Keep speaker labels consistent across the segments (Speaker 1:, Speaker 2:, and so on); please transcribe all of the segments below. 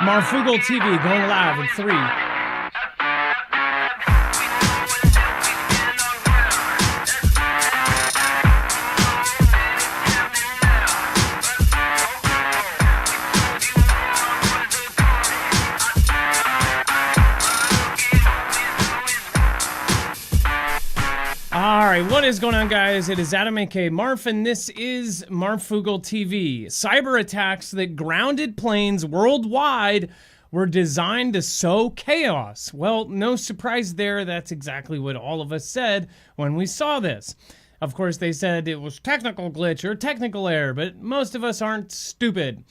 Speaker 1: Marfoogle TV going live in 3. All right, what is going on, guys? It is Adam, aka Marf, and this is Marfoogle TV. Cyber attacks that grounded planes worldwide were designed to sow chaos. Well, no surprise there. That's exactly what all of us said when we saw this. Of course, they said it was technical glitch or technical error, but most of us aren't stupid.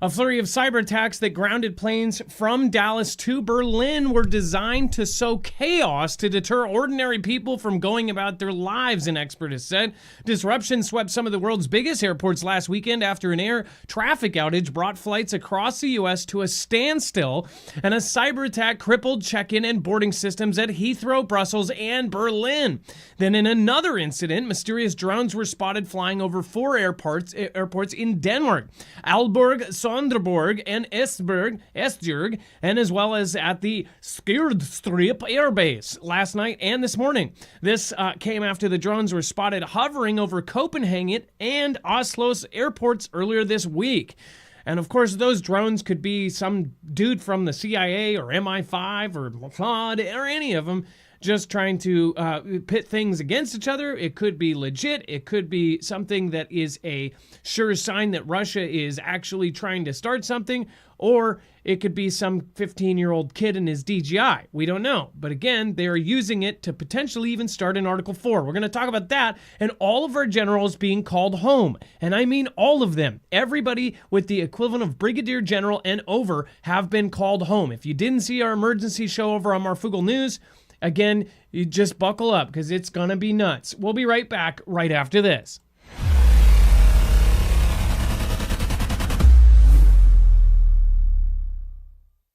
Speaker 1: A flurry of cyber attacks that grounded planes from Dallas to Berlin were designed to sow chaos to deter ordinary people from going about their lives, an expert has said. Disruption swept some of the world's biggest airports last weekend after an air traffic outage brought flights across the U.S. to a standstill, and a cyber attack crippled check-in and boarding systems at Heathrow, Brussels, and Berlin. Then in another incident, mysterious drones were spotted flying over 4 airports in Denmark, Aalborg, Sonderborg, and Esbjerg, and as well as at the Skjerdstrup Air Base last night and this morning. This came after the drones were spotted hovering over Copenhagen and Oslo's airports earlier this week. And of course, those drones could be some dude from the CIA or MI5 or Mossad or any of them, just trying to pit things against each other. It could be legit. It could be something that is a sure sign that Russia is actually trying to start something, or it could be some 15-year-old kid in his DJI. We don't know. But again, they are using it to potentially even start an Article 4. We're going to talk about that and all of our generals being called home. And I mean all of them. Everybody with the equivalent of Brigadier General and over have been called home. If you didn't see our emergency show over on Marfoogle News, again, you just buckle up because it's going to be nuts. We'll be right back right after this.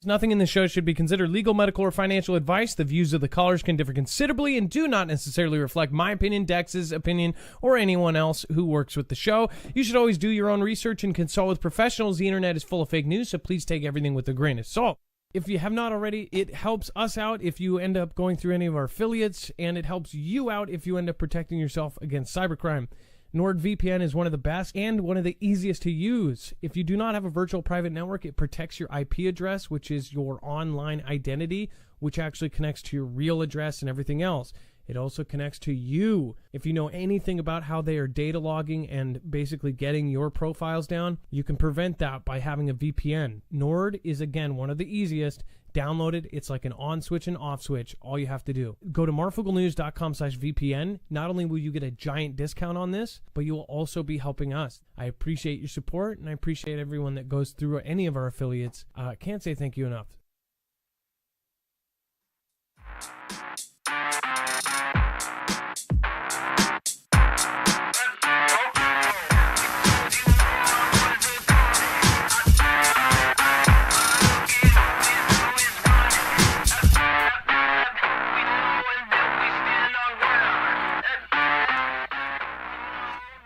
Speaker 1: Nothing in the show should be considered legal, medical, or financial advice. The views of the callers can differ considerably and do not necessarily reflect my opinion, Dex's opinion, or anyone else who works with the show. You should always do your own research and consult with professionals. The internet is full of fake news, so please take everything with a grain of salt. If you have not already, it helps us out if you end up going through any of our affiliates, and it helps you out if you end up protecting yourself against cybercrime. NordVPN is one of the best and one of the easiest to use. If you do not have a virtual private network, it protects your IP address, which is your online identity, which actually connects to your real address and everything else. It also connects to you. If you know anything about how they are data logging and basically getting your profiles down, you can prevent that by having a VPN. Nord is, again, one of the easiest. Download it. It's like an on switch and off switch. All you have to do. Go to marfooglenews.com/VPN. Not only will you get a giant discount on this, but you will also be helping us. I appreciate your support, and I appreciate everyone that goes through any of our affiliates. Can't say thank you enough.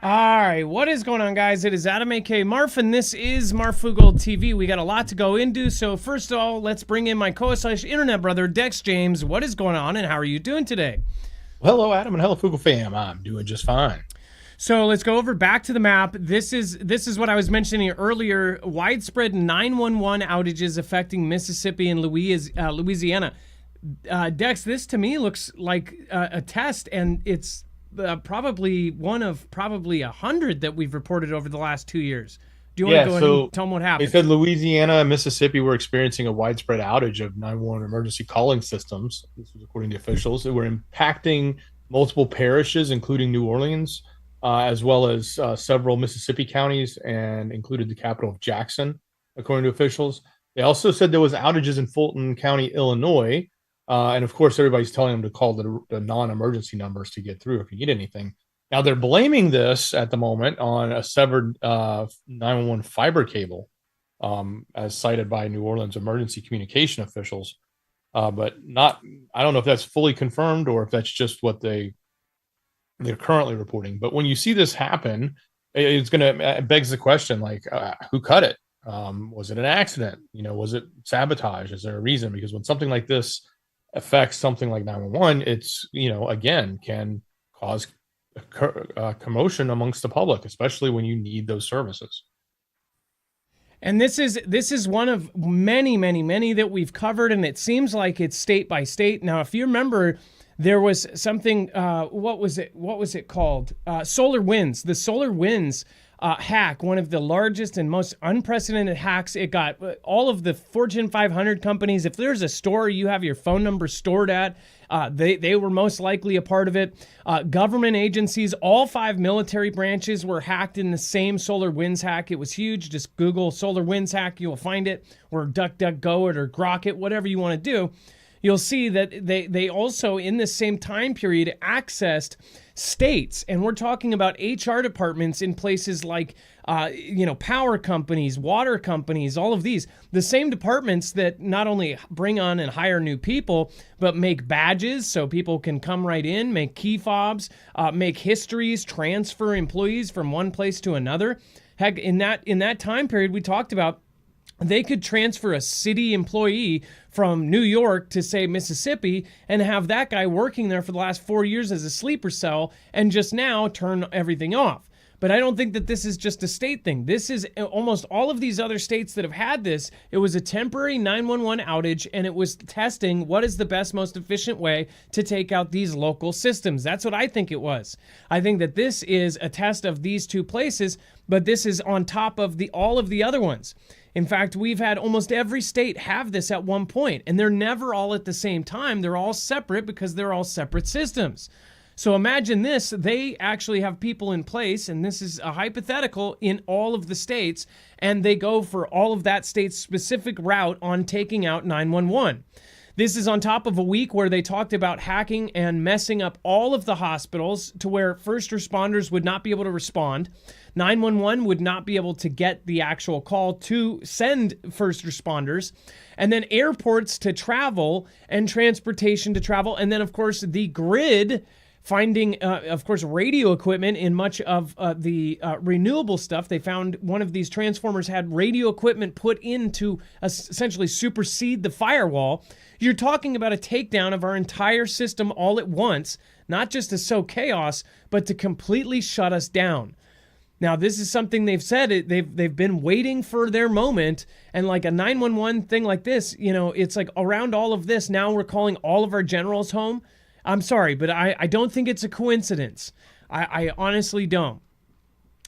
Speaker 1: All right, what is going on, guys? It is Adam, aka Marf, and this is Marfoogle TV. We got a lot to go into, so first of all, let's bring in my co-host/internet brother, Dex James. What is going on, and how are you doing today?
Speaker 2: Well, hello, Adam, and hello, Foogle fam. I'm doing just fine.
Speaker 1: So let's go over back to the map. This is what I was mentioning earlier. Widespread 911 outages affecting Mississippi and Louisiana. Dex, this to me looks like a test, and it's probably one of 100 that we've reported over the last 2 years. Do you want to go ahead and tell them what happened?
Speaker 2: They said Louisiana and Mississippi were experiencing a widespread outage of 911 emergency calling systems. This was according to officials. They were impacting multiple parishes, including New Orleans, as well as several Mississippi counties, and included the capital of Jackson, according to officials. They also said there was outages in Fulton County, Illinois. And of course, everybody's telling them to call the non-emergency numbers to get through if you need anything. Now, they're blaming this at the moment on a severed 911 fiber cable, as cited by New Orleans emergency communication officials. But I don't know if that's fully confirmed or if that's just what they're currently reporting. But when you see this happen, it's going to begs the question, like, who cut it? Was it an accident? Was it sabotage? Is there a reason? Because when something like this affects something like 911, it's, again, can cause commotion amongst the public, especially when you need those services.
Speaker 1: And this is one of many, many, many that we've covered, and it seems like it's state by state. Now, if you remember, there was something, what was it called? Solar winds. The solar winds hack, one of the largest and most unprecedented hacks. It got all of the Fortune 500 companies. If there's a store you have your phone number stored at, they were most likely a part of it. Government agencies, all 5 military branches were hacked in the same solar winds hack. It was huge. Just Google solar winds hack. You'll find it, or DuckDuckGo it, or Grok it, whatever you want to do. You'll see that they also, in the same time period, accessed states. And we're talking about HR departments in places like, power companies, water companies, all of these. The same departments that not only bring on and hire new people, but make badges so people can come right in, make key fobs, make histories, transfer employees from one place to another. Heck, in that time period we talked about, they could transfer a city employee from New York to, say, Mississippi, and have that guy working there for the last 4 years as a sleeper cell, and just now turn everything off. But I don't think that this is just a state thing. This is almost all of these other states that have had this. It was a temporary 911 outage, and it was testing what is the best, most efficient way to take out these local systems. That's what I think it was. I think that this is a test of these two places, but this is on top of all of the other ones. In fact, we've had almost every state have this at one point, and they're never all at the same time. They're all separate because they're all separate systems. So imagine this, they actually have people in place, and this is a hypothetical, in all of the states, and they go for all of that state's specific route on taking out 911. This is on top of a week where they talked about hacking and messing up all of the hospitals to where first responders would not be able to respond. 911 would not be able to get the actual call to send first responders. And then airports to travel and transportation to travel. And then, of course, the grid finding, of course, radio equipment in much of the renewable stuff. They found one of these transformers had radio equipment put in to essentially supersede the firewall. You're talking about a takedown of our entire system all at once, not just to sow chaos, but to completely shut us down. Now, this is something they've said, they've been waiting for their moment, and like a 911 thing like this, it's like around all of this, now we're calling all of our generals home. I'm sorry, but I don't think it's a coincidence. I honestly don't.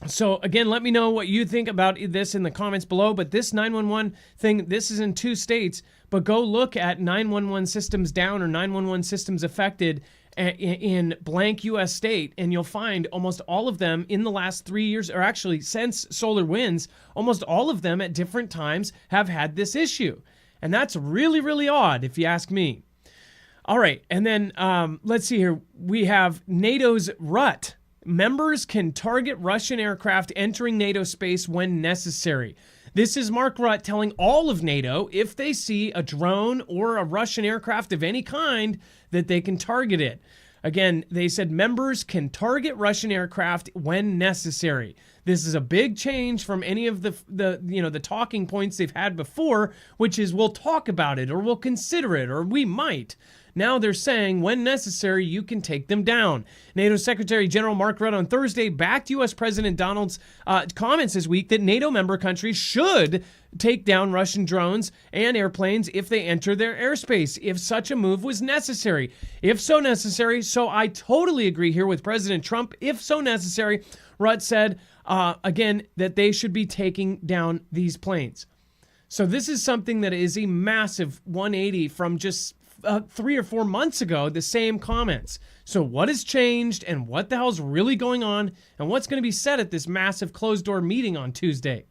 Speaker 1: So again, let me know what you think about this in the comments below. But this 911 thing, this is in 2 states, but go look at 911 systems down or 911 systems affected in blank U.S. state, and you'll find almost all of them in the last 3 years, or actually since solar winds, almost all of them at different times have had this issue. And that's really, really odd if you ask me. All right, and then let's see here. We have NATO's RUT. Members can target Russian aircraft entering NATO space when necessary. This is Mark Rutte telling all of NATO, if they see a drone or a Russian aircraft of any kind, that they can target it. Again, they said members can target Russian aircraft when necessary. This is a big change from any of the talking points they've had before, which is we'll talk about it, or we'll consider it, or we might. Now they're saying, when necessary, you can take them down. NATO Secretary General Mark Rutte on Thursday backed U.S. President Donald's comments this week that NATO member countries should take down Russian drones and airplanes if they enter their airspace, if such a move was necessary. If so necessary, so I totally agree here with President Trump. If so necessary, Rutte said, again, that they should be taking down these planes. So this is something that is a massive 180 from just 3 or 4 months ago, the same comments. So what has changed, and what the hell's really going on, and what's going to be said at this massive closed-door meeting on Tuesday?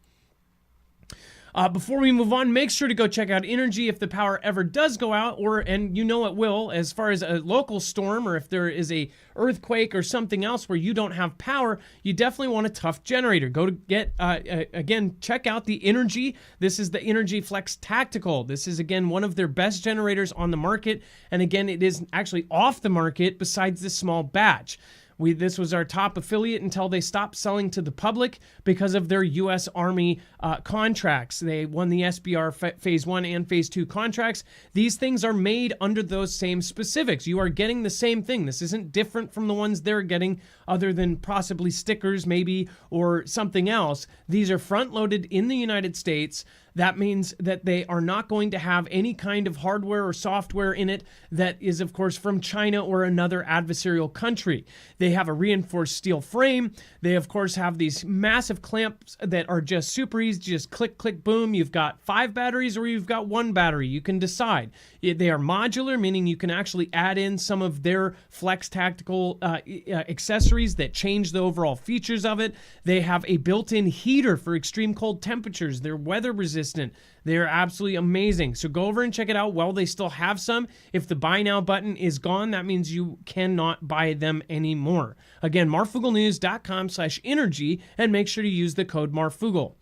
Speaker 1: Before we move on, make sure to go check out Energy if the power ever does go out, and you know it will, as far as a local storm, or if there is a earthquake or something else where you don't have power, you definitely want a tough generator. Go to get, again, check out the Energy. This is the Energy Flex Tactical. This is, again, one of their best generators on the market, and again, it is actually off the market besides this small batch. This was our top affiliate until they stopped selling to the public because of their U.S. Army contracts. They won the SBR Phase 1 and Phase 2 contracts. These things are made under those same specifics. You are getting the same thing. This isn't different from the ones they're getting, other than possibly stickers maybe or something else. These are front-loaded in the United States. That means that they are not going to have any kind of hardware or software in it that is, of course, from China or another adversarial country. They have a reinforced steel frame. They, of course, have these massive clamps that are just super easy. Just click, click, boom. You've got 5 batteries or you've got 1 battery. You can decide. They are modular, meaning you can actually add in some of their flex tactical accessories that change the overall features of it. They have a built-in heater for extreme cold temperatures. They're weather resistant. They're absolutely amazing. So go over and check it out while they still have some. If the buy now button is gone, that means you cannot buy them anymore. Again, marfooglenews.com/energy, and make sure to use the code Marfoogle.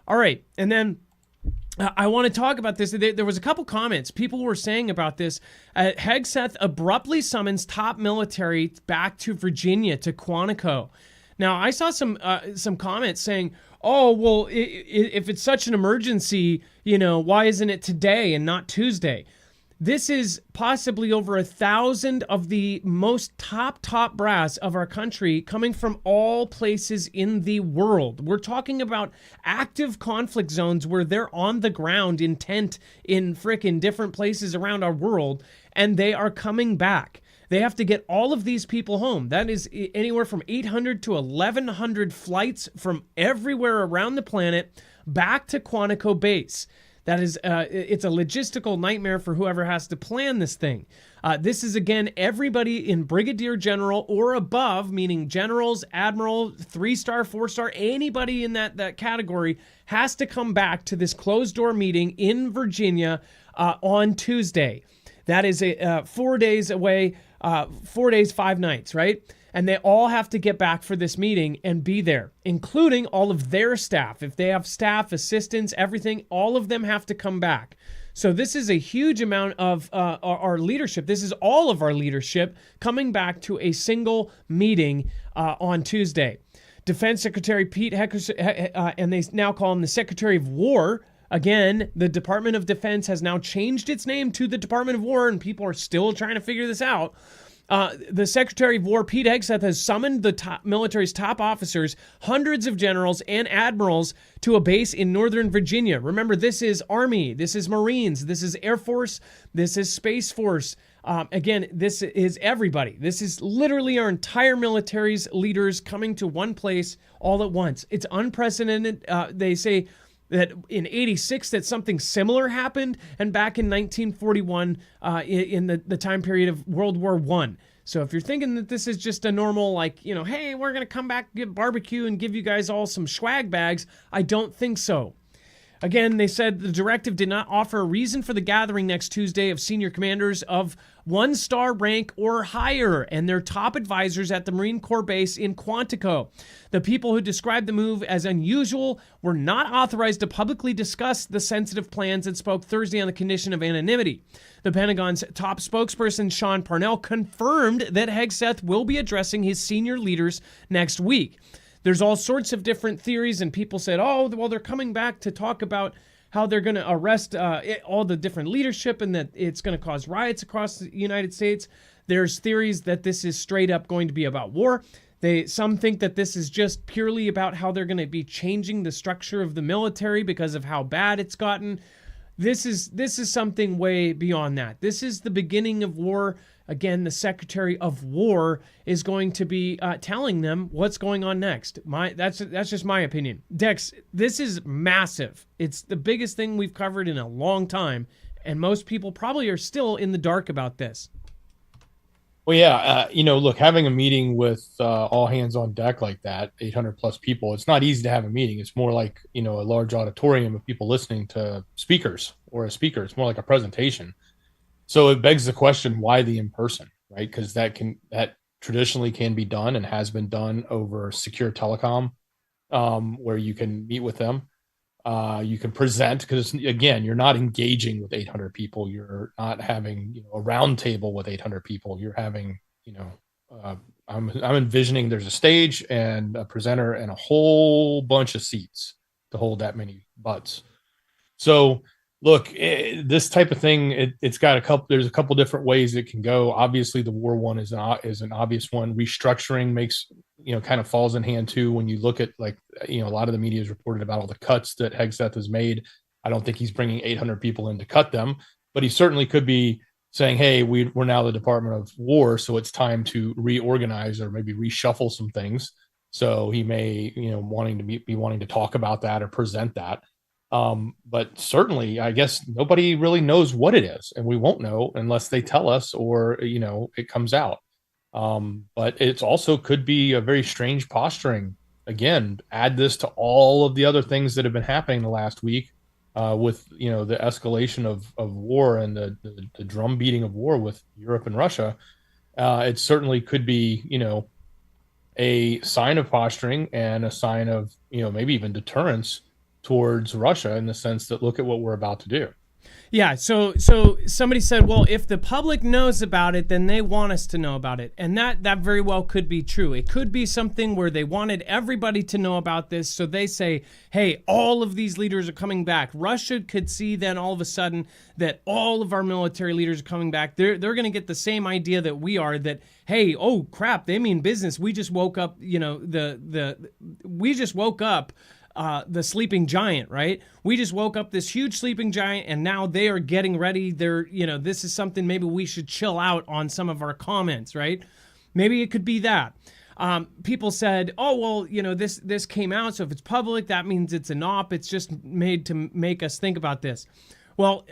Speaker 1: All right, and then I want to talk about this. There was a couple comments people were saying about this. Hegseth abruptly summons top military back to Virginia, to Quantico. Now, I saw some comments saying, oh, well, if it's such an emergency, why isn't it today and not Tuesday? This is possibly over 1,000 of the most top brass of our country coming from all places in the world. We're talking about active conflict zones where they're on the ground in tent in frickin' different places around our world, and they are coming back. They have to get all of these people home. That is anywhere from 800 to 1,100 flights from everywhere around the planet back to Quantico base. That is, it's a logistical nightmare for whoever has to plan this thing. This is, again, everybody in brigadier general or above, meaning generals, admiral, 3-star, 4-star, anybody in that category has to come back to this closed-door meeting in Virginia on Tuesday. That is 4 days away. 4 days, 5 nights, right? And they all have to get back for this meeting and be there, including all of their staff. If they have staff, assistants, everything, all of them have to come back. So this is a huge amount of our leadership. This is all of our leadership coming back to a single meeting on Tuesday. Defense Secretary Pete Hegseth, and they now call him the Secretary of War. Again, the Department of Defense has now changed its name to the Department of War, and people are still trying to figure this out. The Secretary of War, Pete Hegseth, has summoned the military's top officers, hundreds of generals and admirals, to a base in Northern Virginia. Remember, this is Army, this is Marines, this is Air Force, this is Space Force. Again, this is everybody. This is literally our entire military's leaders coming to one place all at once. It's unprecedented. They say that in 86 that something similar happened, and back in 1941 in the time period of World War I. So if you're thinking that this is just a normal, hey, we're going to come back, get barbecue, and give you guys all some swag bags, I don't think so. Again, they said the directive did not offer a reason for the gathering next Tuesday of senior commanders of 1-star rank or higher and their top advisors at the Marine Corps base in Quantico. The people who described the move as unusual were not authorized to publicly discuss the sensitive plans and spoke Thursday on the condition of anonymity. The Pentagon's top spokesperson, Sean Parnell, confirmed that Hegseth will be addressing his senior leaders next week. There's all sorts of different theories, and people said, oh, well, they're coming back to talk about how they're going to arrest all the different leadership and that it's going to cause riots across the United States. There's theories that this is straight up going to be about war. Some think that this is just purely about how they're going to be changing the structure of the military because of how bad it's gotten. This is something way beyond that. This is the beginning of war. Again, the Secretary of War is going to be telling them what's going on next. That's just my opinion. Dex, this is massive. It's the biggest thing we've covered in a long time, and most people probably are still in the dark about this.
Speaker 2: Well, yeah, look, having a meeting with all hands on deck like that, 800 plus people, it's not easy to have a meeting. It's more like, a large auditorium of people listening to speakers or a speaker. It's more like a presentation. So it begs the question, why the in-person, right? Because that traditionally can be done and has been done over secure telecom, where you can meet with them. You can present, because again, you're not engaging with 800 people. You're not having a round table with 800 people. You're having I'm envisioning there's a stage and a presenter and a whole bunch of seats to hold that many butts. So look, this type of thing, it's got there's a couple different ways it can go. Obviously the war one is an obvious one. Restructuring makes, kind of falls in hand too. When you look at a lot of the media has reported about all the cuts that Hegseth has made. I don't think he's bringing 800 people in to cut them, but he certainly could be saying, hey, we're now the Department of War, so it's time to reorganize or maybe reshuffle some things. So he may, wanting to be wanting to talk about that or present that. But certainly, I guess nobody really knows what it is, and we won't know unless they tell us or, it comes out. But it's also could be a very strange posturing. Again, add this to all of the other things that have been happening the last week. With the escalation of war and the drum beating of war with Europe and Russia, it certainly could be a sign of posturing and a sign of maybe even deterrence towards Russia, in the sense that look at what we're about to do.
Speaker 1: Yeah, so somebody said, well, if the public knows about it, then they want us to know about it. And that very well could be true. It could be something where they wanted everybody to know about this, so they say, hey, all of these leaders are coming back. Russia could see then all of a sudden that all of our military leaders are coming back. They're going to get the same idea that we are, that, hey, oh, crap, they mean business. We just woke up, we just woke up the sleeping giant, right? We just woke up this huge sleeping giant, and now they are getting ready. This is something maybe we should chill out on some of our comments, right? Maybe it could be that. People said, oh, well, this came out, so if it's public, that means it's an op. It's just made to make us think about this. Well,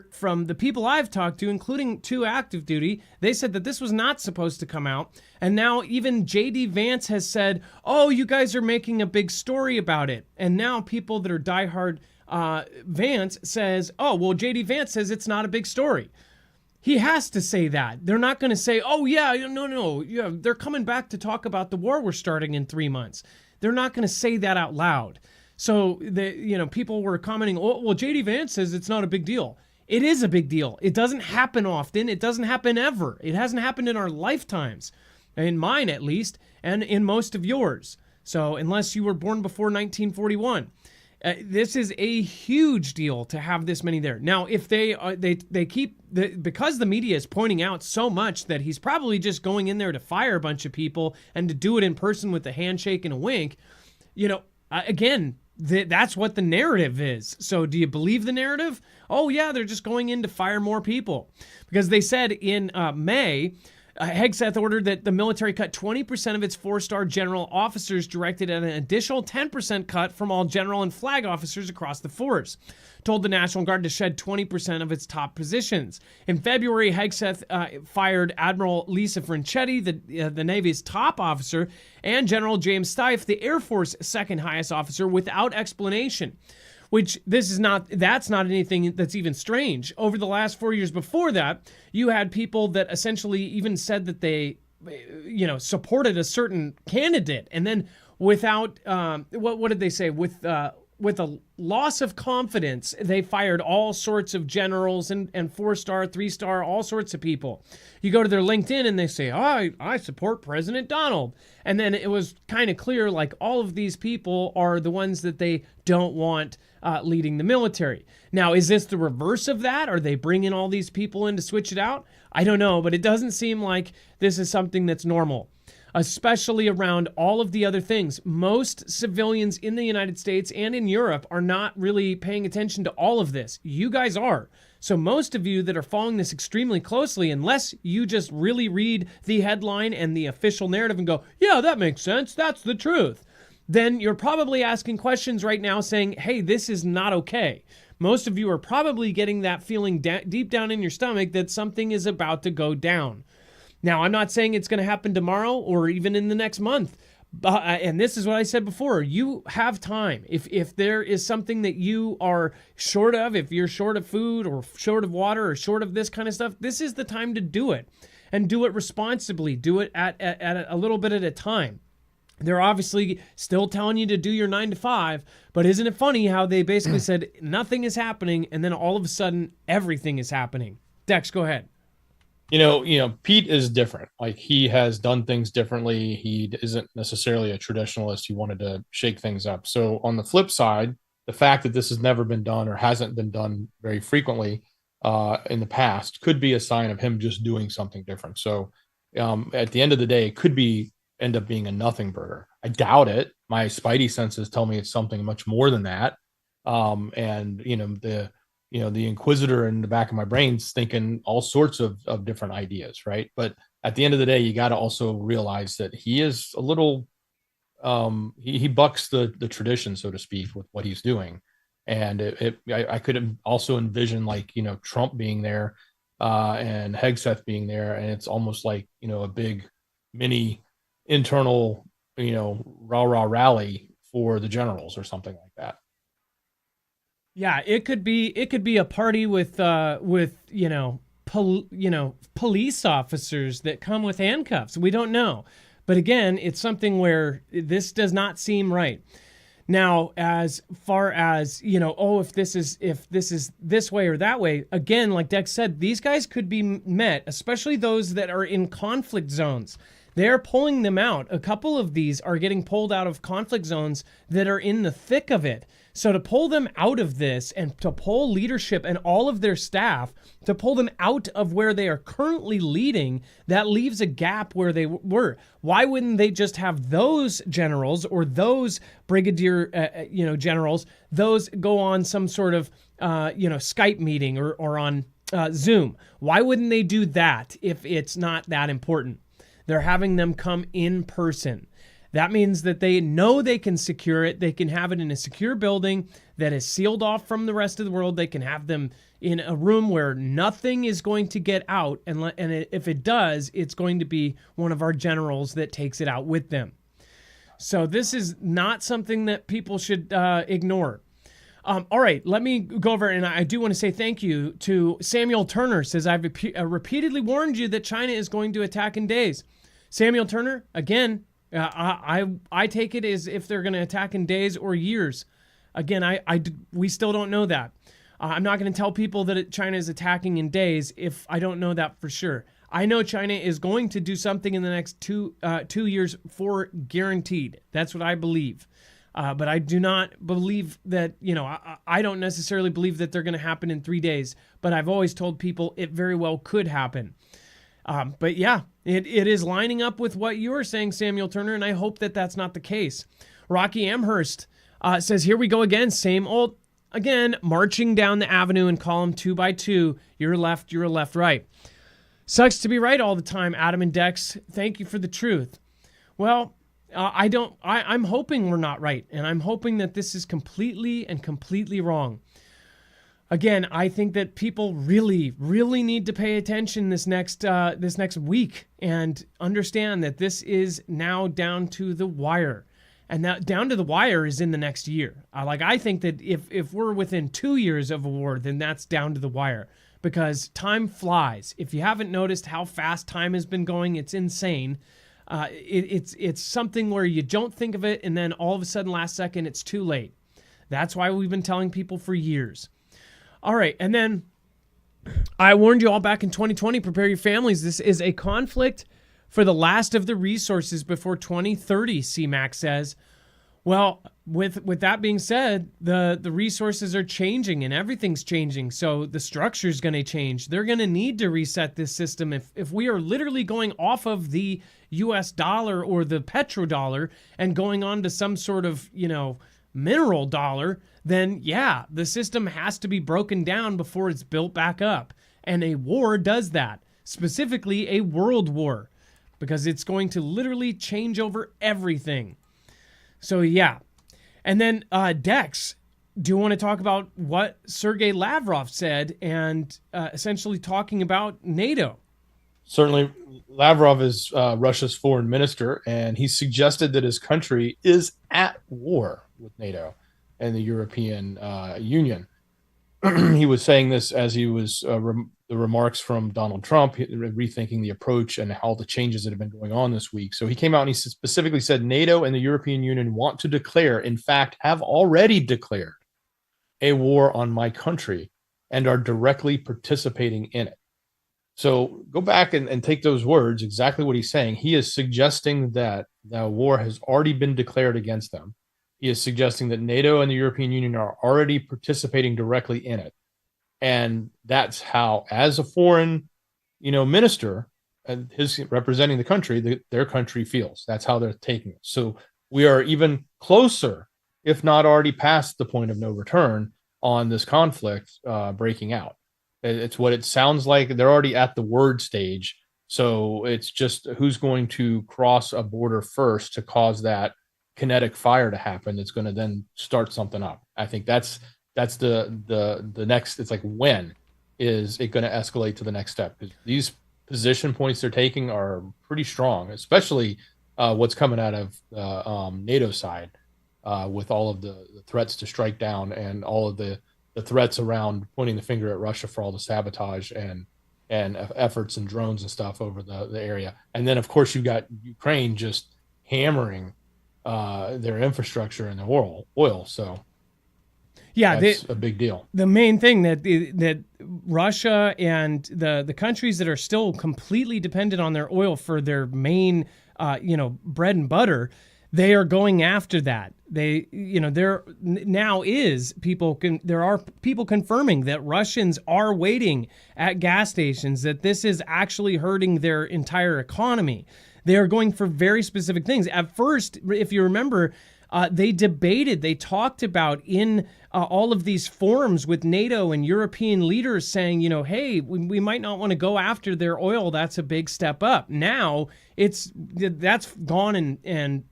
Speaker 1: from the people I've talked to, including 2 active duty, they said that this was not supposed to come out. And now even J.D. Vance has said, oh, you guys are making a big story about it. And now people that are diehard Vance says, oh, well, J.D. Vance says it's not a big story. He has to say that. They're not going to say, oh, yeah, no, yeah, they're coming back to talk about the war we're starting in 3 months. They're not going to say that out loud. So people were commenting, oh, well, J.D. Vance says it's not a big deal. It is a big deal. It doesn't happen often. It doesn't happen ever. It hasn't happened in our lifetimes, in mine at least, and in most of yours. So unless you were born before 1941, this is a huge deal to have this many there. Now, if they keep because the media is pointing out so much that he's probably just going in there to fire a bunch of people and to do it in person with a handshake and a wink, again. That's what the narrative is. So do you believe the narrative? Oh, yeah, they're just going in to fire more people. Because they said in May, Hegseth ordered that the military cut 20% of its 4-star general officers, directed at an additional 10% cut from all general and flag officers across the force. Told the National Guard to shed 20% of its top positions. In February, Hegseth fired Admiral Lisa Franchetti, the Navy's top officer, and General James Stife, the Air Force second highest officer, without explanation. Which that's not anything that's even strange. Over the last 4 years before that, you had people that essentially even said that they, supported a certain candidate, and then without what did they say? With a loss of confidence, they fired all sorts of generals and 4-star, 3-star, all sorts of people. You go to their LinkedIn and they say, oh, I support President Donald. And then it was kind of clear, like, all of these people are the ones that they don't want leading the military. Now, is this the reverse of that? Are they bringing all these people in to switch it out? I don't know, but it doesn't seem like this is something that's normal, especially around all of the other things. Most civilians in the United States and in Europe are not really paying attention to all of this. You guys are. So most of you that are following this extremely closely, unless you just really read the headline and the official narrative and go, yeah, that makes sense, that's the truth, then you're probably asking questions right now saying, hey, this is not okay. Most of you are probably getting that feeling deep down in your stomach that something is about to go down. Now, I'm not saying it's going to happen tomorrow or even in the next month. And this is what I said before. You have time. If there is something that you are short of, if you're short of food or short of water or short of this kind of stuff, this is the time to do it. And do it responsibly. Do it at a little bit at a time. They're obviously still telling you to do your 9 to 5, but isn't it funny how they basically said nothing is happening, and then all of a sudden everything is happening? Dex, go ahead.
Speaker 2: Pete is different. Like, he has done things differently. He isn't necessarily a traditionalist. He wanted to shake things up. So on the flip side, the fact that this has never been done or hasn't been done very frequently in the past could be a sign of him just doing something different. So at the end of the day, it could be end up being a nothing burger. I doubt it. My spidey senses tell me it's something much more than that. And the inquisitor in the back of my brain's thinking all sorts of different ideas, right? But at the end of the day, you got to also realize that he is a little he bucks the tradition, so to speak, with what he's doing. And I could also envision, like, Trump being there and Hegseth being there, and it's almost like, a big mini internal rah rally for the generals or something like that.
Speaker 1: Yeah, it could be a party with police officers that come with handcuffs. We don't know. But again, it's something where this does not seem right. Now, as far as, if this is this way or that way, again, like Dex said, these guys could be met, especially those that are in conflict zones. They're pulling them out. A couple of these are getting pulled out of conflict zones that are in the thick of it. So to pull them out of this and to pull leadership and all of their staff, to pull them out of where they are currently leading, that leaves a gap where they were. Why wouldn't they just have those generals or those brigadier, generals, those go on some sort of, Skype meeting or on Zoom? Why wouldn't they do that if it's not that important? They're having them come in person. That means that they know they can secure it. They can have it in a secure building that is sealed off from the rest of the world. They can have them in a room where nothing is going to get out. And if it does, it's going to be one of our generals that takes it out with them. So this is not something that people should ignore. All right, let me go over, and I do want to say thank you to Samuel Turner. Says, I've repeatedly warned you that China is going to attack in days. Samuel Turner, again, I take it as if they're going to attack in days or years. Again, we still don't know that. I'm not going to tell people that China is attacking in days if I don't know that for sure. I know China is going to do something in the next 2 years for guaranteed. That's what I believe. But I do not believe that, I don't necessarily believe that they're going to happen in 3 days. But I've always told people it very well could happen. But yeah, it is lining up with what you were saying, Samuel Turner, and I hope that that's not the case. Rocky Amherst says, here we go again, same old, again, marching down the avenue in column 2 by 2. You're left, right. Sucks to be right all the time, Adam and Dex. Thank you for the truth. Well, I'm hoping we're not right, and I'm hoping that this is completely wrong. Again, I think that people really, really need to pay attention this next week and understand that this is now down to the wire. And that down to the wire is in the next year. I think that if we're within 2 years of a war, then that's down to the wire, because time flies. If you haven't noticed how fast time has been going, it's insane. It's something where you don't think of it, and then all of a sudden, last second, it's too late. That's why we've been telling people for years. All right, and then I warned you all back in 2020, prepare your families. This is a conflict for the last of the resources before 2030, CMAC says. Well, with that being said, the resources are changing and everything's changing, so the structure is going to change. They're going to need to reset this system. If we are literally going off of the U.S. dollar or the petrodollar and going on to some sort of, mineral dollar, then yeah, the system has to be broken down before it's built back up. And a war does that, specifically a world war, because it's going to literally change over everything. So yeah. And then Dex, do you want to talk about what Sergei Lavrov said and essentially talking about NATO?
Speaker 2: Certainly, Lavrov is Russia's foreign minister, and he suggested that his country is at war with NATO and the European Union. He was saying this as he was the remarks from Donald Trump, rethinking the approach and all the changes that have been going on this week. So he came out and he specifically said NATO and the European Union want to declare, in fact, have already declared a war on my country and are directly participating in it. So go back and take those words, exactly what he's saying. He is suggesting that the war has already been declared against them. He is suggesting that NATO and the European Union are already participating directly in it. And that's how, as a foreign, minister, and his representing the country, their country feels. That's how they're taking it. So we are even closer, if not already past the point of no return on this conflict breaking out. It's what it sounds like. They're already at the word stage. So it's just who's going to cross a border first to cause that kinetic fire to happen that's going to then start something up. I think that's the next. It's like, when is it going to escalate to the next step? Because these position points they're taking are pretty strong, especially what's coming out of NATO side with all of the threats to strike down and all of the threats around pointing the finger at Russia for all the sabotage and efforts and drones and stuff over the area. And then, of course, you got Ukraine just hammering their infrastructure and their oil. So
Speaker 1: yeah,
Speaker 2: that's a big deal.
Speaker 1: The main thing that Russia and the countries that are still completely dependent on their oil for their main, bread and butter, they are going after that. There are people confirming that Russians are waiting at gas stations, that this is actually hurting their entire economy. They are going for very specific things. At first, if you remember, they talked about in all of these forums with NATO and European leaders saying, hey, we might not want to go after their oil. That's a big step up. Now that's gone and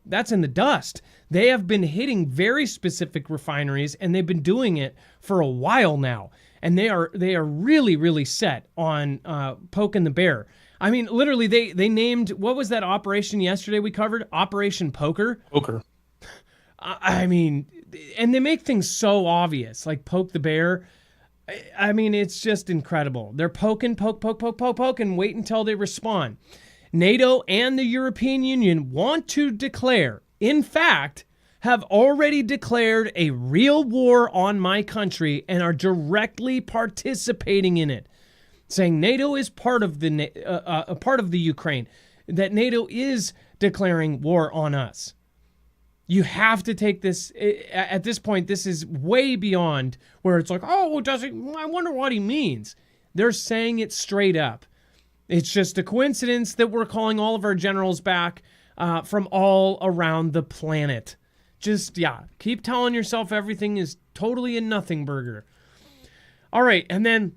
Speaker 1: that's in the dust. They have been hitting very specific refineries, and they've been doing it for a while now. And they are really, really set on poking the bear. I mean, literally, they named, what was that operation yesterday we covered? Operation Poker. I mean, and they make things so obvious, like poke the bear. I mean, it's just incredible. They're poke, and wait until they respond. NATO and the European Union want to declare, in fact, have already declared a real war on my country and are directly participating in it, saying NATO is part of the Ukraine, that NATO is declaring war on us. You have to take this, at this point, this is way beyond where it's like, oh, I wonder what he means. They're saying it straight up. It's just a coincidence that we're calling all of our generals back from all around the planet. Just, keep telling yourself everything is totally a nothing burger. All right, and then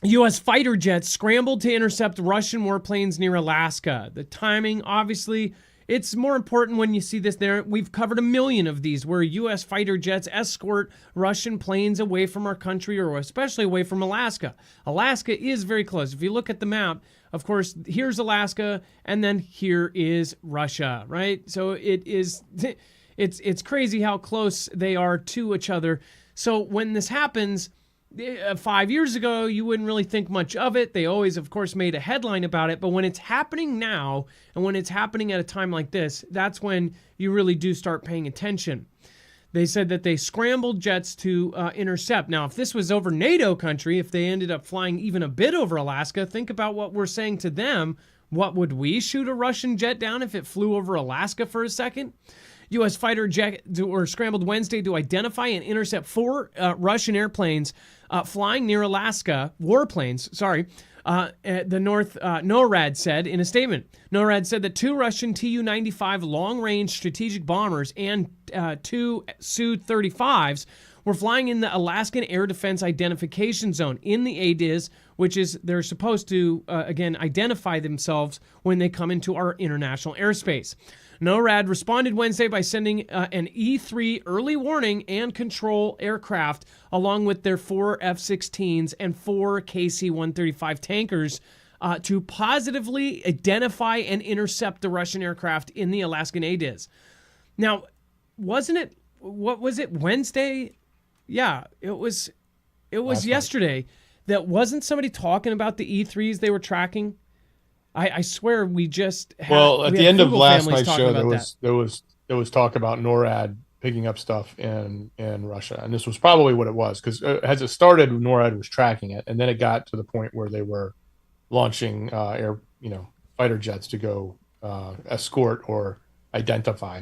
Speaker 1: U.S. fighter jets scrambled to intercept Russian warplanes near Alaska. The timing, obviously, it's more important when you see this there. We've covered 1 million of these where U.S. fighter jets escort Russian planes away from our country, or especially away from Alaska. Alaska is very close. If you look at the map, of course, here's Alaska, and then here is Russia, right? So it's crazy how close they are to each other. So when this happens, 5 years ago, you wouldn't really think much of it. They always, of course, made a headline about it. But when it's happening now, and when it's happening at a time like this, that's when you really do start paying attention. They said that they scrambled jets to intercept. Now, if this was over NATO country, if they ended up flying even a bit over Alaska, think about what we're saying to them. What would we shoot a Russian jet down if it flew over Alaska for a second? U.S. fighter jet were scrambled Wednesday to identify and intercept 4 Russian airplanes flying near Alaska, warplanes, the North NORAD said in a statement. NORAD said that 2 Russian Tu-95 long-range strategic bombers and 2 Su-35s were flying in the Alaskan Air Defense Identification Zone in the ADIZ, which is they're supposed to, again, identify themselves when they come into our international airspace. NORAD responded Wednesday by sending an E-3 early warning and control aircraft along with their 4 F-16s and 4 KC-135 tankers to positively identify and intercept the Russian aircraft in the Alaskan ADIZ. Now, what was it, Wednesday? Yeah, it was yesterday. That wasn't somebody talking about the E-3s they were tracking? I swear we just had,
Speaker 2: at the end of last night's show there was talk about NORAD picking up stuff in Russia, and this was probably what it was, because as it started, NORAD was tracking it, and then it got to the point where they were launching fighter jets to go escort or identify.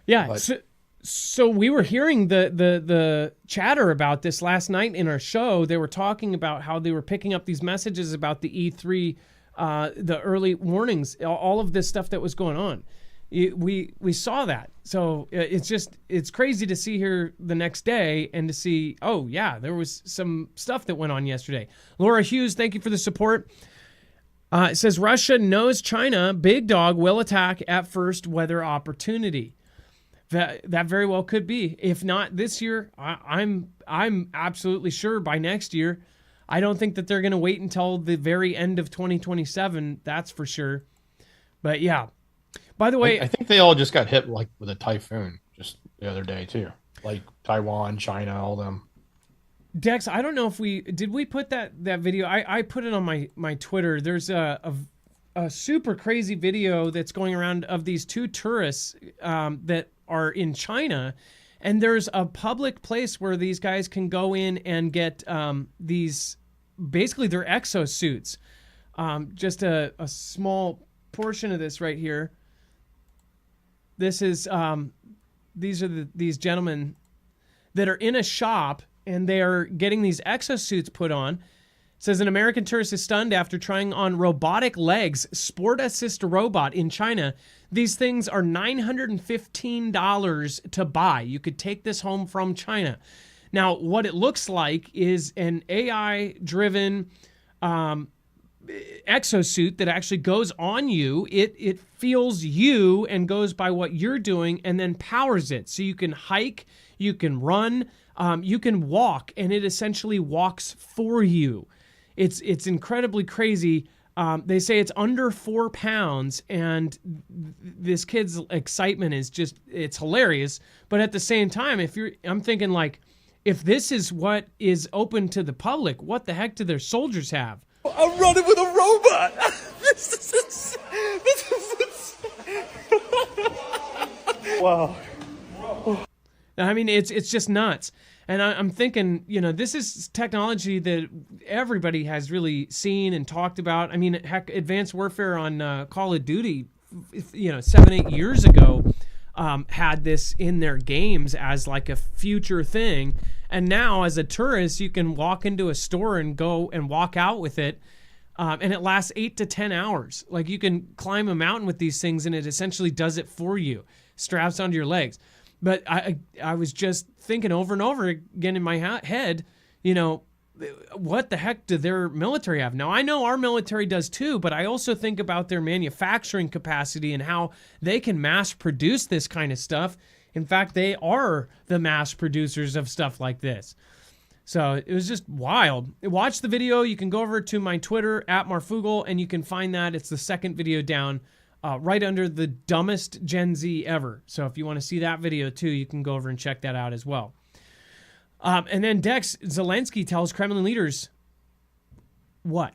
Speaker 1: Yeah.
Speaker 2: But
Speaker 1: So we were hearing the chatter about this last night in our show. They were talking about how they were picking up these messages about the E3, the early warnings, all of this stuff that was going on. We saw that. So it's crazy to see here the next day and to see, oh yeah, there was some stuff that went on yesterday. Laura Hughes, thank you for the support. It says Russia knows China, big dog, will attack at first weather opportunity. That very well could be. If not this year, I'm absolutely sure by next year. I don't think that they're going to wait until the very end of 2027. That's for sure. But yeah. By the way,
Speaker 2: I think they all just got hit like with a typhoon just the other day too, like Taiwan, China, all them.
Speaker 1: Dex, I don't know if we put that video. I put it on my Twitter. There's a super crazy video that's going around of these two tourists that are in China, and there's a public place where these guys can go in and get these, basically their exosuits. Just a small portion of this right here. This is these are these gentlemen that are in a shop and they are getting these exosuits put on. It says an American tourist is stunned after trying on robotic legs, sport assist robot in China. These things are $915 to buy. You could take this home from China. Now, what it looks like is an AI-driven exosuit that actually goes on you. It feels you and goes by what you're doing and then powers it. So you can hike, you can run, you can walk, and it essentially walks for you. It's incredibly crazy. They say it's under 4 pounds, and this kid's excitement is just, it's hilarious. But at the same time, I'm thinking like, if this is what is open to the public, what the heck do their soldiers have?
Speaker 3: I'm running with a robot. Wow.
Speaker 1: I mean, it's just nuts. And I'm thinking, this is technology that everybody has really seen and talked about. I mean, heck, advanced warfare on Call of Duty, 7-8 years ago, had this in their games as like a future thing. And now as a tourist, you can walk into a store and go and walk out with it. And it lasts 8 to 10 hours. Like you can climb a mountain with these things and it essentially does it for you, straps onto your legs. But I was just thinking over and over again in my head, what the heck do their military have? Now, I know our military does too, but I also think about their manufacturing capacity and how they can mass produce this kind of stuff. In fact, they are the mass producers of stuff like this. So it was just wild. Watch the video. You can go over to my Twitter @Marfoogle, and you can find that. It's the second video down. Right under the dumbest Gen Z ever. So if you want to see that video too, you can go over and check that out as well. And then Dex, Zelenskyy tells Kremlin leaders what?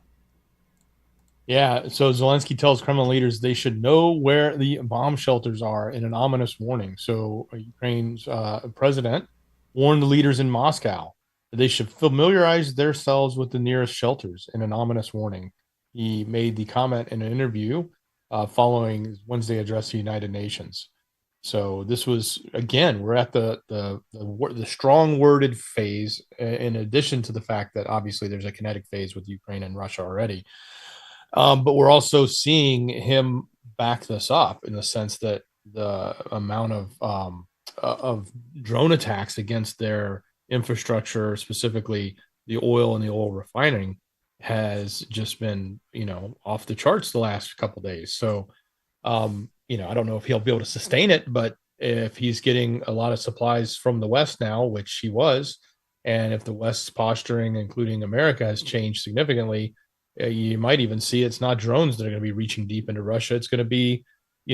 Speaker 2: Yeah, so Zelenskyy tells Kremlin leaders they should know where the bomb shelters are in an ominous warning. So Ukraine's president warned the leaders in Moscow that they should familiarize themselves with the nearest shelters in an ominous warning. He made the comment in an interview following Wednesday address to the United Nations. So this was, again, we're at the strong worded phase, in addition to the fact that obviously there's a kinetic phase with Ukraine and Russia already. But we're also seeing him back this up in the sense that the amount of drone attacks against their infrastructure, specifically the oil and the oil refining, has just been, off the charts the last couple of days. So, I don't know if he'll be able to sustain it, but if he's getting a lot of supplies from the West now, which he was, and if the West's posturing, including America, has changed significantly, you might even see it's not drones that are going to be reaching deep into Russia. It's going to be,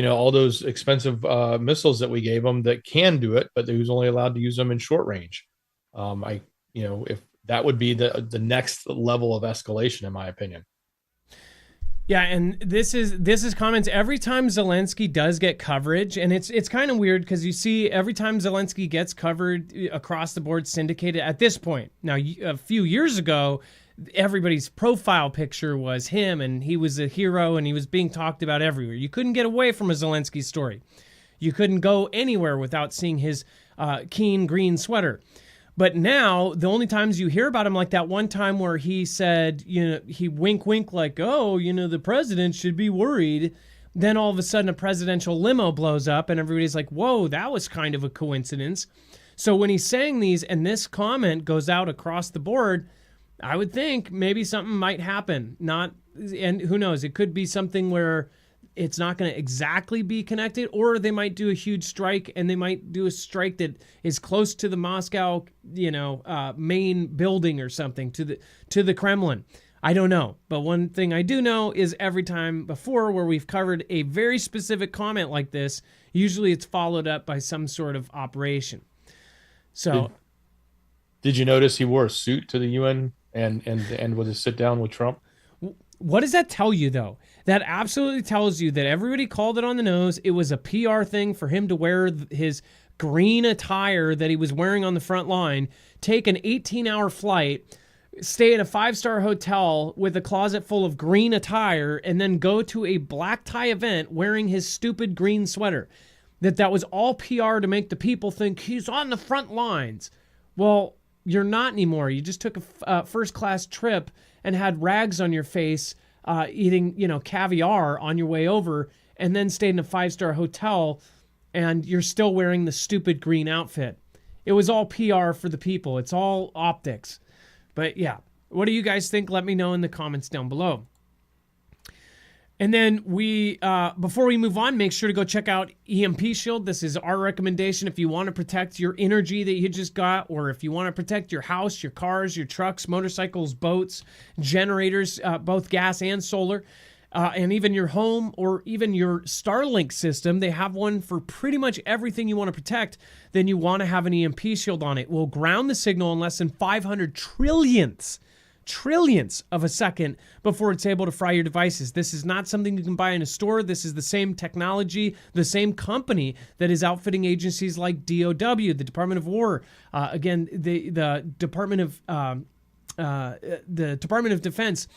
Speaker 2: all those expensive missiles that we gave them that can do it, but who's only allowed to use them in short range. If that would be the next level of escalation, in my opinion.
Speaker 1: Yeah, and this is comments every time Zelenskyy does get coverage, and it's kind of weird because you see every time Zelenskyy gets covered across the board, syndicated at this point. Now, a few years ago, everybody's profile picture was him, and he was a hero, and he was being talked about everywhere. You couldn't get away from a Zelenskyy story. You couldn't go anywhere without seeing his keen green sweater. But now, the only times you hear about him, like that one time where he said, he wink, like, oh, the president should be worried. Then all of a sudden a presidential limo blows up and everybody's like, whoa, that was kind of a coincidence. So when he's saying these and this comment goes out across the board, I would think maybe something might happen. And who knows, it could be something where it's not going to exactly be connected, or they might do a huge strike, and they might do a strike that is close to the Moscow, main building or something, to the Kremlin. I don't know. But one thing I do know is every time before where we've covered a very specific comment like this, usually it's followed up by some sort of operation. So,
Speaker 2: did you notice he wore a suit to the UN and with a sit down with Trump?
Speaker 1: What does that tell you, though? That absolutely tells you that everybody called it on the nose. It was a PR thing for him to wear his green attire that he was wearing on the front line, take an 18-hour flight, stay at a 5-star hotel with a closet full of green attire, and then go to a black tie event wearing his stupid green sweater. That was all PR to make the people think he's on the front lines. Well, you're not anymore. You just took a first-class trip and had rags on your face, eating, caviar on your way over, and then stayed in a 5-star hotel, and you're still wearing the stupid green outfit. It was all PR for the people. It's all optics. But yeah, what do you guys think? Let me know in the comments down below. And then before we move on, make sure to go check out EMP Shield. This is our recommendation if you want to protect your energy that you just got, or if you want to protect your house, your cars, your trucks, motorcycles, boats, generators, both gas and solar, and even your home or even your Starlink system. They have one for pretty much everything you want to protect. Then you want to have an EMP Shield on it. It will ground the signal in less than 500 trillionths of a second before it's able to fry your devices. This is not something you can buy in a store. This is the same technology, the same company that is outfitting agencies like DOW, the Department of War, the Department of Defense.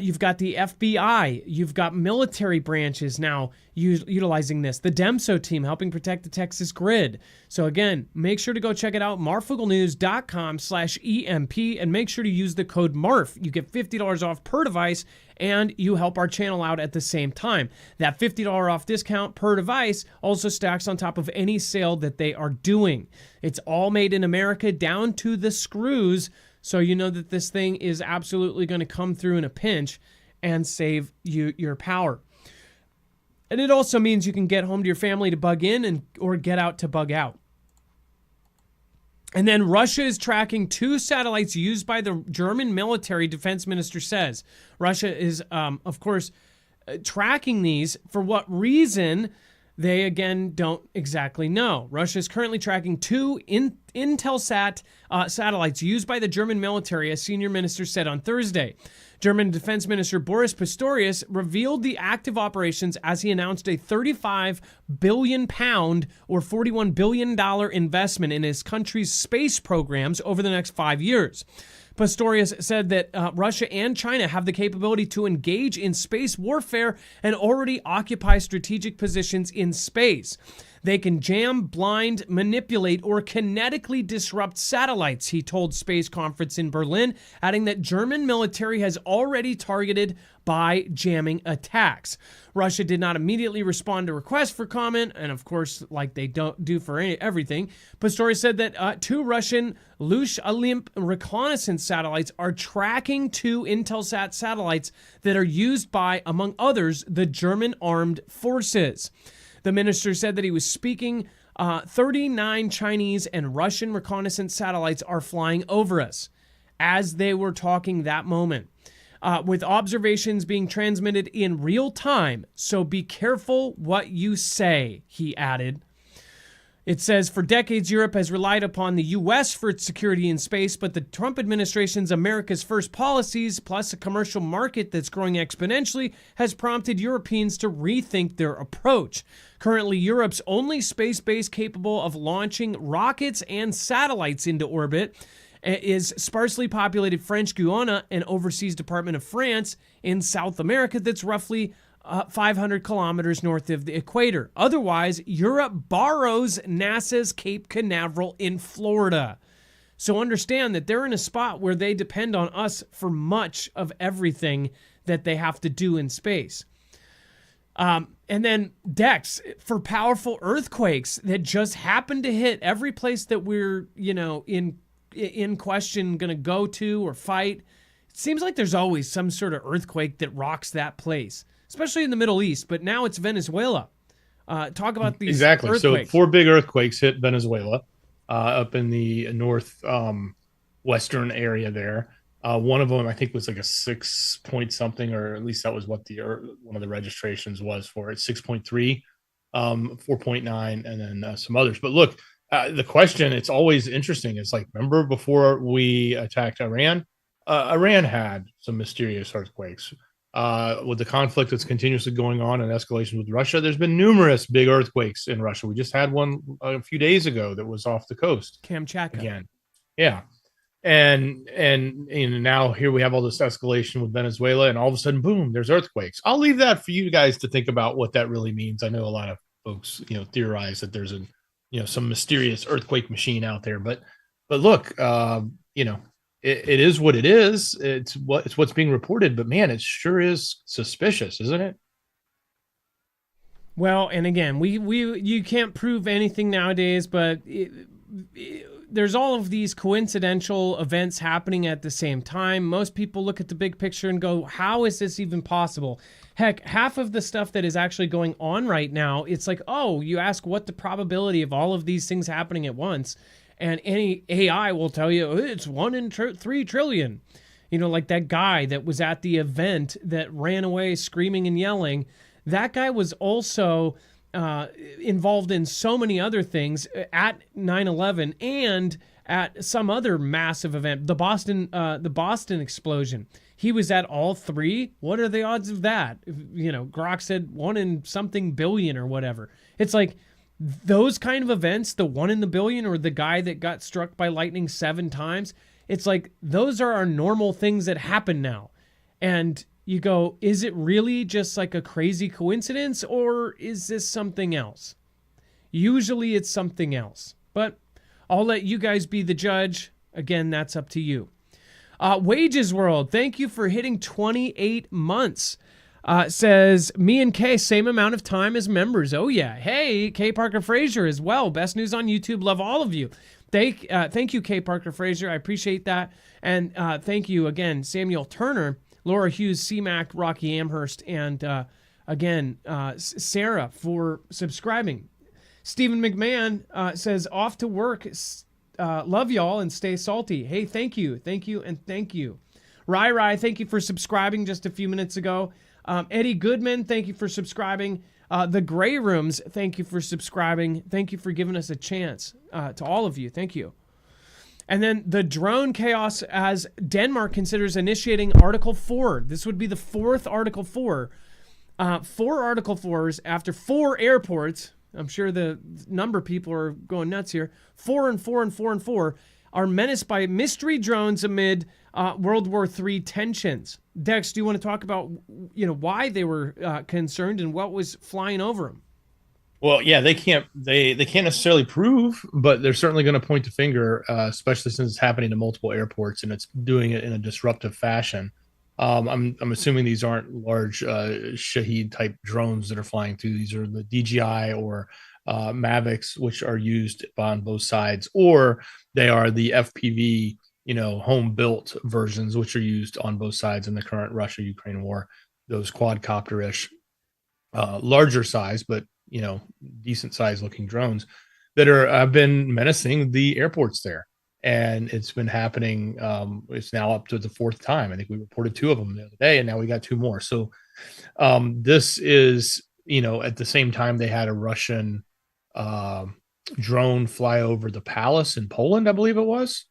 Speaker 1: You've got the FBI. You've got military branches now utilizing this. The DEMSO team helping protect the Texas grid. So again, make sure to go check it out. marfooglenews.com/EMP, and make sure to use the code MARF. You get $50 off per device, and you help our channel out at the same time. That $50 off discount per device also stacks on top of any sale that they are doing. It's all made in America down to the screws. So you know that this thing is absolutely going to come through in a pinch and save you your power. And it also means you can get home to your family to bug in or get out to bug out. And then Russia is tracking 2 satellites used by the German military, defense minister says. Russia is, of course, tracking these. For what reason? They, again, don't exactly know. Russia is currently tracking 2 Intelsat satellites used by the German military, a senior minister said on Thursday. German Defense Minister Boris Pistorius revealed the active operations as he announced a £35 billion or $41 billion investment in his country's space programs over the next 5 years. Pistorius said that Russia and China have the capability to engage in space warfare and already occupy strategic positions in space. They can jam, blind, manipulate, or kinetically disrupt satellites, he told Space Conference in Berlin, adding that German military has already targeted by jamming attacks. Russia did not immediately respond to requests for comment, and of course, like they don't do for everything, Pistorius said that 2 Russian Lush Olymp reconnaissance satellites are tracking 2 Intelsat satellites that are used by, among others, the German armed forces. The minister said that he was speaking. 39 Chinese and Russian reconnaissance satellites are flying over us as they were talking that moment, with observations being transmitted in real time. So be careful what you say, he added. It says, for decades, Europe has relied upon the U.S. for its security in space, but the Trump administration's America's First policies, plus a commercial market that's growing exponentially, has prompted Europeans to rethink their approach. Currently, Europe's only space base capable of launching rockets and satellites into orbit, is sparsely populated French Guiana, an overseas department of France in South America that's roughly 500 kilometers north of the equator. Otherwise, Europe borrows NASA's Cape Canaveral in Florida. So understand that they're in a spot where they depend on us for much of everything that they have to do in space. And then Dex, for powerful earthquakes that just happen to hit every place that we're, in question going to go to or fight. It seems like there's always some sort of earthquake that rocks that place, especially in the Middle East, but now it's Venezuela. Talk about these earthquakes.
Speaker 2: So 4 big earthquakes hit Venezuela up in the north western area there. One of them, I think, was like a 6 point something, or at least that was what one of the registrations was for it, 6.3, 4.9, and then some others. But look, the question, it's always interesting. It's like, remember before we attacked Iran? Iran had some mysterious earthquakes. With the conflict that's continuously going on and escalation with Russia, there's been numerous big earthquakes in Russia. We just had one a few days ago that was off the coast.
Speaker 1: Kamchatka.
Speaker 2: Again. Yeah. And now here we have all this escalation with Venezuela, and all of a sudden, boom, there's earthquakes. I'll leave that for you guys to think about what that really means. I know a lot of folks, theorize that there's some mysterious earthquake machine out there, but look, it is what it is. It's what's being reported, but man, it sure is suspicious, isn't it?
Speaker 1: Well, and again, you can't prove anything nowadays, but there's all of these coincidental events happening at the same time. Most people look at the big picture and go, how is this even possible? Heck, half of the stuff that is actually going on right now, it's like, oh, you ask what the probability of all of these things happening at once, and any AI will tell you it's 1 in 3 trillion. Like that guy that was at the event that ran away screaming and yelling. That guy was also involved in so many other things at 9/11 and at some other massive event, the Boston explosion. He was at all 3. What are the odds of that? Grok said 1 in something billion or whatever. It's like those kind of events, the 1 in the billion, or the guy that got struck by lightning 7 times. It's like those are our normal things that happen now. And you go, is it really just like a crazy coincidence, or is this something else? Usually it's something else, but I'll let you guys be the judge. Again, that's up to you. Wages World, thank you for hitting 28 months. Says, me and Kay, same amount of time as members. Oh yeah. Hey, Kay Parker Frazier as well. Best news on YouTube. Love all of you. Thank you, Kay Parker Frazier. I appreciate that. And thank you again, Samuel Turner, Laura Hughes, C-Mac, Rocky Amherst, and again, Sarah for subscribing. Stephen McMahon says, off to work. Love y'all and stay salty. Hey, thank you, and thank you. Rai, thank you for subscribing just a few minutes ago. Eddie Goodman, thank you for subscribing. The Gray Rooms, thank you for subscribing. Thank you for giving us a chance. To all of you, thank you. And then the drone chaos as Denmark considers initiating Article 4. This would be the 4th Article 4. 4 Article 4s after 4 airports. I'm sure the number of people are going nuts here. 4 and 4 and 4 and 4 are menaced by mystery drones amid World War III tensions. Dex, do you want to talk about why they were concerned and what was flying over them?
Speaker 2: Well, yeah, they can't necessarily prove, but they're certainly going to point the finger, especially since it's happening to multiple airports and it's doing it in a disruptive fashion. I'm assuming these aren't large Shahed type drones that are flying through. These are the DJI or Mavics, which are used on both sides, or they are the FPV, home built versions, which are used on both sides in the current Russia-Ukraine war. Those quadcopter-ish, larger size, but decent size looking drones that have been menacing the airports there. And it's been happening. It's now up to the 4th time. I think we reported 2 of them the other day, and now we got 2 more. So this is, at the same time they had a Russian drone fly over the palace in Poland, I believe it was.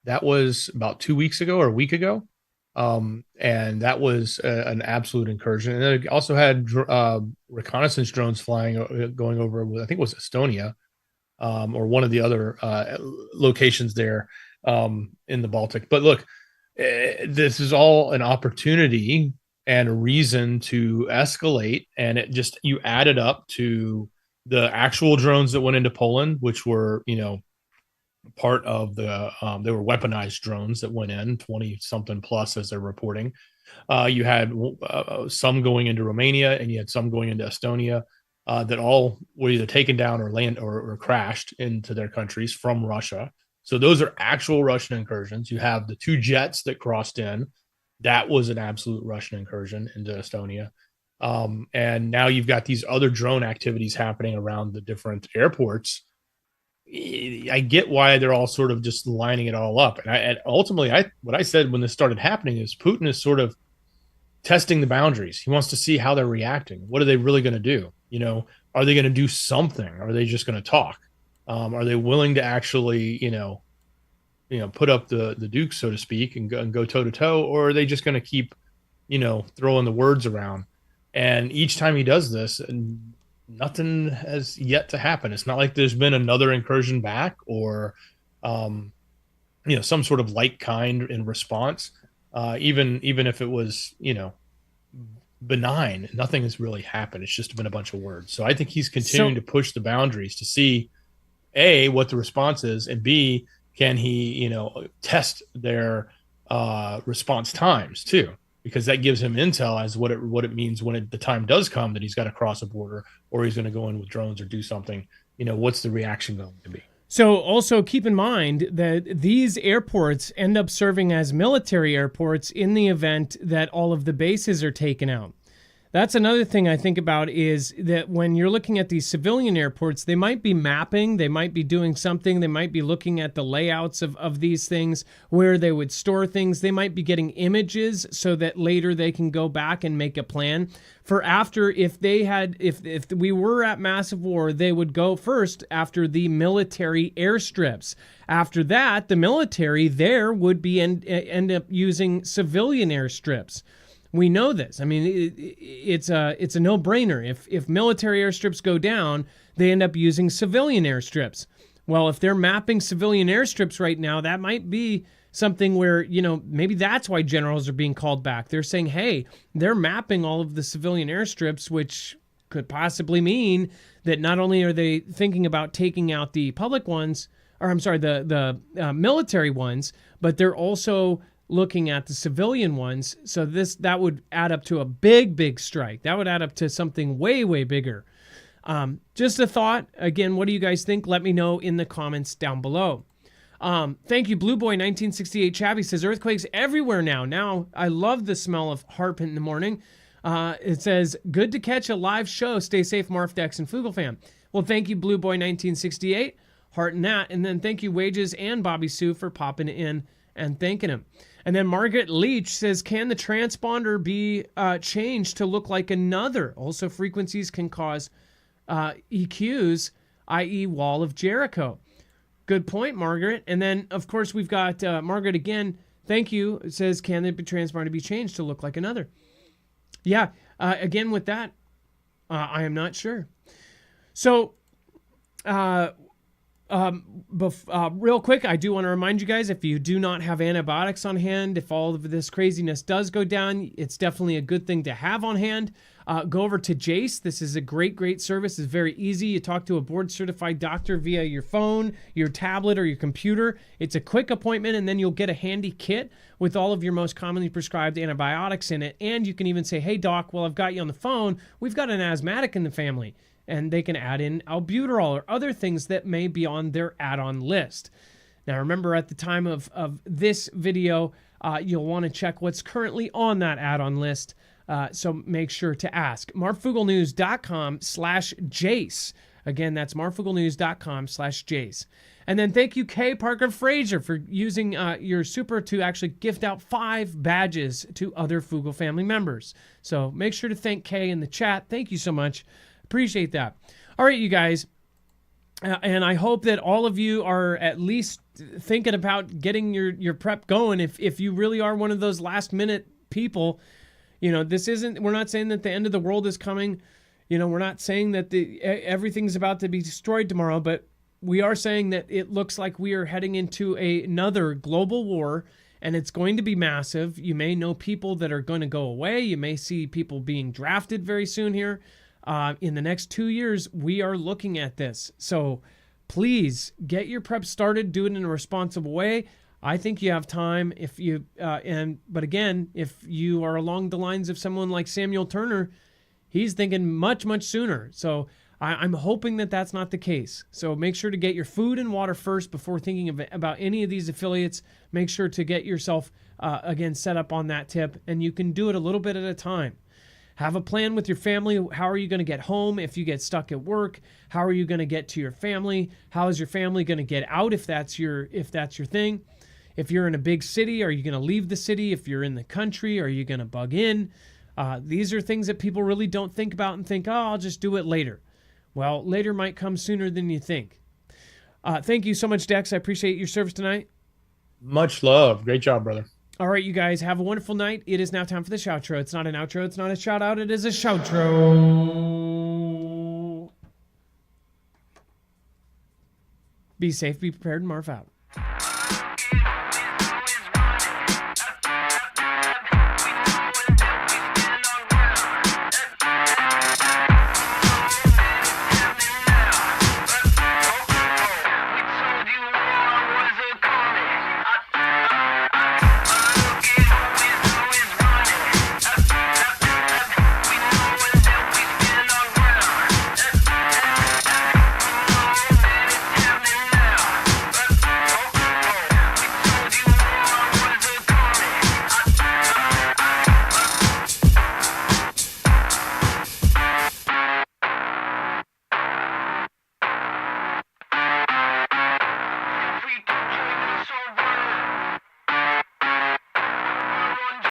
Speaker 2: That was about 2 weeks ago or a week ago. And that was an absolute incursion. And then it also had reconnaissance drones going over, I think it was Estonia, or one of the other locations there. in the Baltic. But look, this is all an opportunity and a reason to escalate. And it just, you add it up to the actual drones that went into Poland, which were, part of the, they were weaponized drones that went in 20 something plus as they're reporting. You had some going into Romania and you had some going into Estonia that all were either taken down or land or crashed into their countries from Russia. So those are actual Russian incursions. You have the 2 jets that crossed in. That was an absolute Russian incursion into Estonia. And now you've got these other drone activities happening around the different airports. I get why they're all sort of just lining it all up. And ultimately, what I said when this started happening is Putin is sort of testing the boundaries. He wants to see how they're reacting. What are they really going to do? Are they going to do something? Are they just going to talk? Are they willing to actually, put up the Duke, so to speak, and go toe to toe, or are they just going to keep, throwing the words around? And each time he does this, nothing has yet to happen. It's not like there's been another incursion back or, some sort of like kind in response. Even if it was, benign, nothing has really happened. It's just been a bunch of words. So I think he's continuing to push the boundaries to see A, what the response is, and B, can he, test their response times too, because that gives him intel as what it means when the time does come that he's got to cross a border or he's going to go in with drones or do something. What's the reaction going to be?
Speaker 1: So also keep in mind that these airports end up serving as military airports in the event that all of the bases are taken out. That's another thing I think about, is that when you're looking at these civilian airports, they might be mapping, they might be doing something, they might be looking at the layouts of these things, where they would store things. They might be getting images so that later they can go back and make a plan for after, if we were at massive war, they would go first after the military airstrips. After that, the military there would be end up using civilian airstrips. We know this. I mean, it's a no-brainer. If military airstrips go down, they end up using civilian airstrips. Well, if they're mapping civilian airstrips right now, that might be something where, maybe that's why generals are being called back. They're saying, hey, they're mapping all of the civilian airstrips, which could possibly mean that not only are they thinking about taking out the public ones, or I'm sorry, the military ones, but they're also looking at the civilian ones. So that would add up to a big strike. That would add up to something way bigger. Just a thought. Again, what do you guys think? Let me know in the comments down below. Thank you, Blue Boy 1968. Chabby says earthquakes everywhere now. Now I love the smell of harp in the morning. It says good to catch a live show. Stay safe, Marf, Dex, and Fugel fam. Well, thank you, Blue Boy 1968. Heart in that. And then thank you, Wages and Bobby Sue, for popping in and thanking him. And then Margaret Leach says, can the transponder be changed to look like another? Also, frequencies can cause EQs, i.e. Wall of Jericho. Good point, Margaret. And then, of course, we've got Margaret again. Thank you. It says, can the transponder be changed to look like another? Yeah, again, with that, I am not sure. So, real quick, I do want to remind you guys, if you do not have antibiotics on hand, if all of this craziness does go down, it's definitely a good thing to have on hand. Go over to Jace. This is a great service. It's very easy. You talk to a board-certified doctor via your phone, your tablet, or your computer. It's a quick appointment, and then you'll get a handy kit with all of your most commonly prescribed antibiotics in it. And you can even say, hey, doc, well, I've got you on the phone. We've got an asthmatic in the family. And they can add in albuterol or other things that may be on their add-on list. Now, remember, at the time of this video, you'll want to check what's currently on that add-on list. So make sure to ask. marfuglenews.com/Jace. Again, that's marfuglenews.com/Jace. And then thank you, Kay Parker Frazier, for using your super to actually gift out 5 badges to other Fugel family members. So make sure to thank Kay in the chat. Thank you so much. Appreciate that. All right, you guys. And I hope that all of you are at least thinking about getting your prep going. If you really are one of those last minute people, we're not saying that the end of the world is coming. We're not saying that everything's about to be destroyed tomorrow, but we are saying that it looks like we are heading into another global war, and it's going to be massive. You may know people that are going to go away. You may see people being drafted very soon here. In the next 2 years, we are looking at this. So please get your prep started. Do it in a responsible way. I think you have time if you, but again, if you are along the lines of someone like Samuel Turner, he's thinking much, much sooner. So I'm hoping that that's not the case. So make sure to get your food and water first before thinking about any of these affiliates. Make sure to get yourself, again, set up on that tip, and you can do it a little bit at a time. Have a plan with your family. How are you going to get home if you get stuck at work? How are you going to get to your family? How is your family going to get out if that's your thing? If you're in a big city, are you going to leave the city? If you're in the country, are you going to bug in? These are things that people really don't think about and think, oh, I'll just do it later. Well, later might come sooner than you think. Thank you so much, Dex. I appreciate your service tonight.
Speaker 2: Much love. Great job, brother.
Speaker 1: All right, you guys, have a wonderful night. It is now time for the shoutro. It's not an outro. It's not a shout out. It is a shoutro. Be safe, be prepared, and Marf out.